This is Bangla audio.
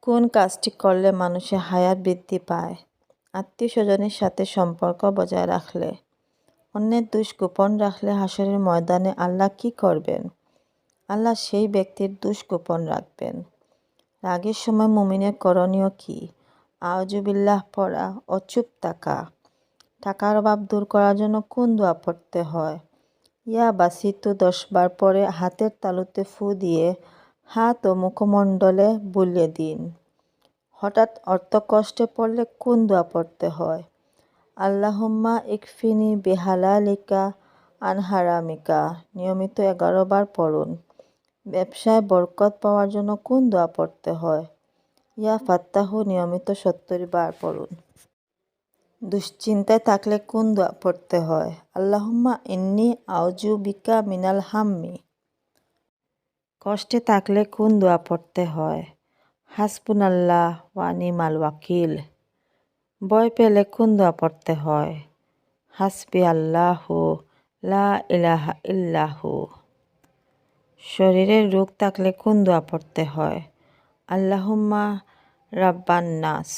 কোন কাজটি করলে মানুষের হায়াত বৃদ্ধি পায়? আত্মীয়স্বজনের সাথে সম্পর্ক বজায় রাখলে। অন্যের দোষ গোপন রাখলে হাসরের ময়দানে আল্লাহ কি করবেন? আল্লাহ সেই ব্যক্তির দোষ গোপন রাখবেন। রাগের সময় মুমিনের করণীয় কি? আউযুবিল্লাহ পড়া ও চুপ থাকা। টাকার অভাব দূর করার জন্য কোন দোয়া পড়তে হয়? ইয়া বাসিতু 10 বার পরে হাতের তালুতে ফু দিয়ে হাত ও মুখমণ্ডলে বুলিয়ে দিন। হঠাৎ অর্থকষ্টে পড়লে কোন দোয়া পড়তে হয়? আল্লাহুম্মা ইকফিনি বিহালালিকা আন হারামিকা নিয়মিত 11 বার পড়ুন। ব্যবসায় বরকত পাওয়ার জন্য কোন দোয়া পড়তে হয়? ইয়া ফাত্তাহু নিয়মিত 70 বার পড়ুন। দুশ্চিন্তায় থাকলে কোন দোয়া পড়তে হয়? আল্লাহুম্মা ইন্নী আউযু বিকা মিনাল হাম্মি। কষ্টে থাকলে কোন দোয়া পড়তে হয়? হাসবুনাল্লাহ ওয়া নি'মাল ওয়াকিল। ভয় পেলে কোন দোয়া পড়তে হয়? হাসবি আল্লাহু লা ইলাহা ইল্লাহু। শরীরের রোগ থাকলে কোন দোয়া পড়তে হয়? আল্লাহুম্মা রাব্বান নাস।